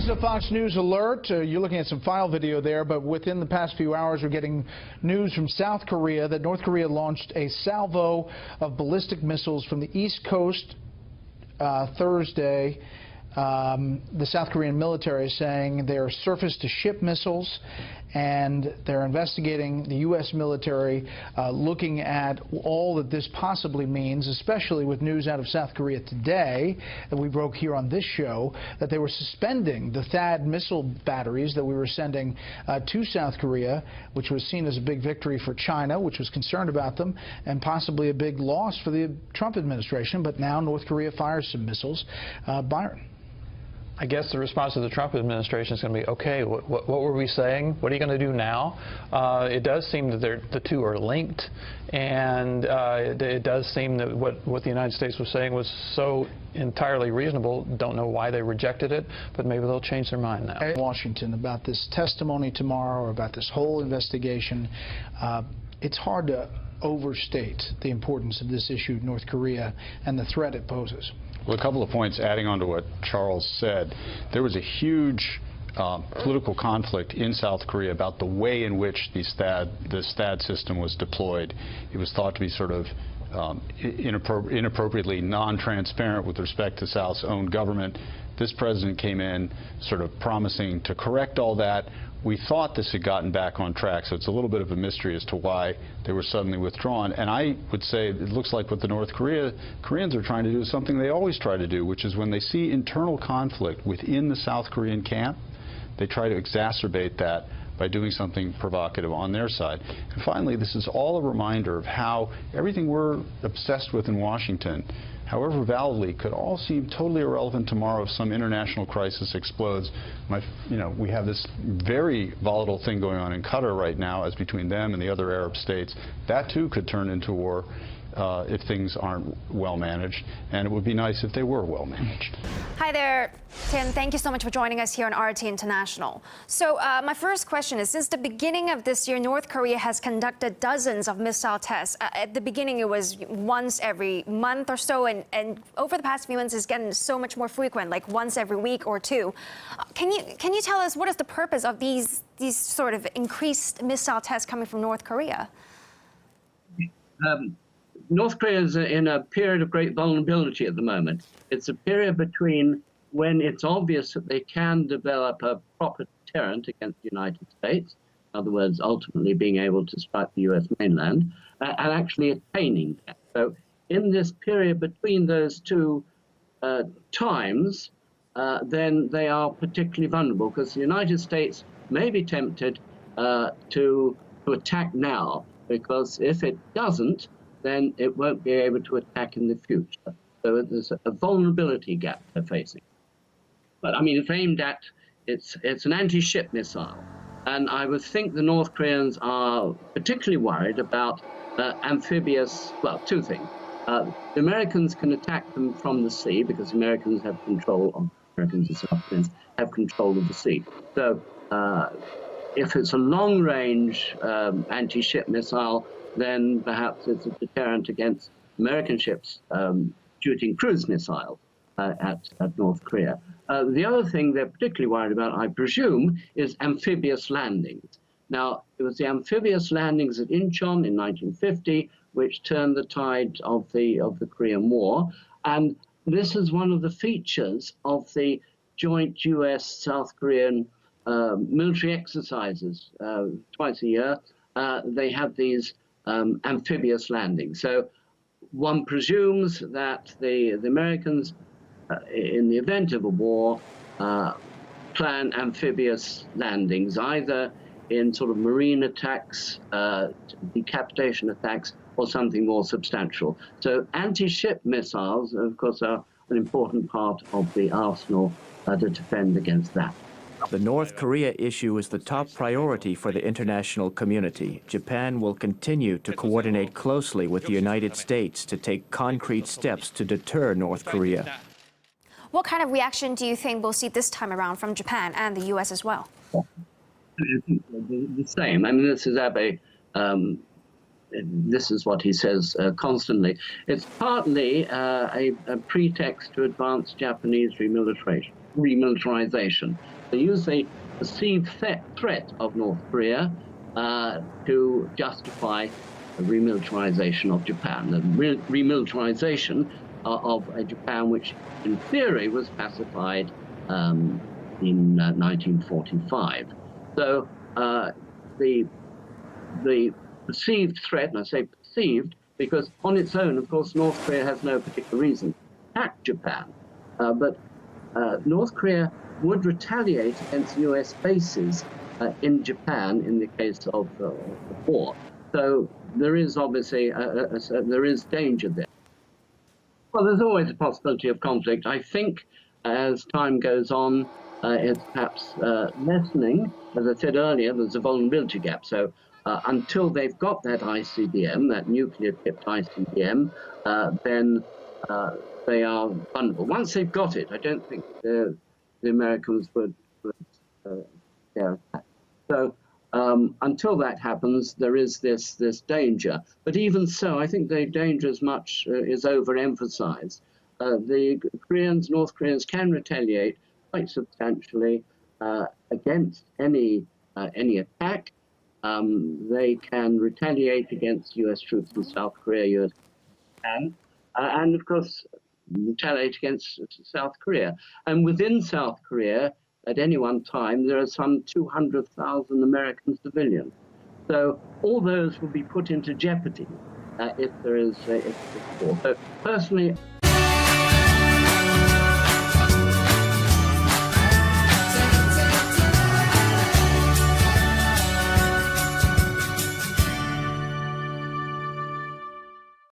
is a Fox News alert. You're looking at some file video there, but within the past few hours, we're getting news from South Korea that North Korea launched a salvo of ballistic missiles from the East Coast Thursday. The South Korean military is saying they're surface-to-ship missiles, and they're investigating the U.S. military, looking at all that this possibly means, especially with news out of South Korea today that we broke here on this show, that they were suspending the THAAD missile batteries that we were sending to South Korea, which was seen as a big victory for China, which was concerned about them, and possibly a big loss for the Trump administration. But now North Korea fires some missiles. Byron. I guess the response of the Trump administration is going to be, okay, what were we saying? What are you going to do now? It does seem that the two are linked, and it does seem that what the United States was saying was so entirely reasonable. Don't know why they rejected it, but maybe they'll change their mind now. Washington, about this testimony tomorrow, or about this whole investigation, it's hard to overstate the importance of this issue, North Korea, and the threat it poses. Well, a couple of points adding on to what Charles said. There was a huge political conflict in South Korea about the way in which the THAAD system was deployed. It was thought to be sort of inappropriately non-transparent with respect to South's own government. This president came in sort of promising to correct all that. We thought this had gotten back on track, so it's a little bit of a mystery as to why they were suddenly withdrawn. And I would say it looks like what the Koreans are trying to do is something they always try to do, which is when they see internal conflict within the South Korean camp, they try to exacerbate that by doing something provocative on their side. And finally, this is all a reminder of how everything we're obsessed with in Washington, however validly, could all seem totally irrelevant tomorrow if some international crisis explodes. We have this very volatile thing going on in Qatar right now, as between them and the other Arab states. That too could turn into war if things aren't well managed, and it would be nice if they were well managed. Hi there, Tim. Thank you so much for joining us here on RT International. So my first question is, since the beginning of this year, North Korea has conducted dozens of missile tests. At the beginning, it was once every month or so, and over the past few months, it's getting so much more frequent, like once every week or two. Can you tell us what is the purpose of these sort of increased missile tests coming from North Korea? North Korea is in a period of great vulnerability at the moment. It's a period between when it's obvious that they can develop a proper deterrent against the United States, in other words, ultimately being able to strike the U.S. mainland, and actually attaining that. So in this period between those two times, then they are particularly vulnerable, because the United States may be tempted to attack now, because if it doesn't, then it won't be able to attack in the future. So there's a vulnerability gap they're facing. But I mean, it's aimed at, it's an anti-ship missile. And I would think the North Koreans are particularly worried about amphibious, well, two things. The Americans can attack them from the sea, because the Americans have control of, Americans and South Koreans have control of the sea. So if it's a long-range anti-ship missile, then perhaps it's a deterrent against American ships shooting cruise missiles at North Korea. The other thing they're particularly worried about, I presume, is amphibious landings. Now, it was the amphibious landings at Incheon in 1950 which turned the tide of the Korean War, and this is one of the features of the joint U.S.-South Korean military exercises. Twice a year, they have these amphibious landings. So one presumes that the Americans, in the event of a war, plan amphibious landings, either in sort of marine attacks, decapitation attacks, or something more substantial. So anti-ship missiles, of course, are an important part of the arsenal to defend against that. The North Korea issue is the top priority for the international community. Japan will continue to coordinate closely with the United States to take concrete steps to deter North Korea. What kind of reaction do you think we'll see this time around from Japan and the U.S. as well? The same. I mean, this is Abe. This is what he says constantly. It's partly a pretext to advance Japanese remilitarization. remilitarization. They use the perceived threat of North Korea to justify the remilitarization of Japan, the remilitarization of a Japan which, in theory, was pacified in 1945. So the perceived threat, and I say perceived because on its own, of course, North Korea has no particular reason to attack Japan, but North Korea would retaliate against US bases in Japan in the case of the war. So there is obviously there is danger there. Well, there's always a possibility of conflict. I think as time goes on, it's perhaps lessening. As I said earlier, there's a vulnerability gap. So until they've got that ICBM, that nuclear-tipped ICBM, then they are vulnerable. Once they've got it, I don't think the Americans would dare attack. So until that happens, there is this danger. But even so, I think the danger is overemphasized. The North Koreans can retaliate quite substantially against any attack. They can retaliate against U.S. troops in South Korea, U.S. can, and of course retaliate against South Korea. And within South Korea, at any one time, there are some 200,000 American civilians. So all those will be put into jeopardy if there is a war. So personally,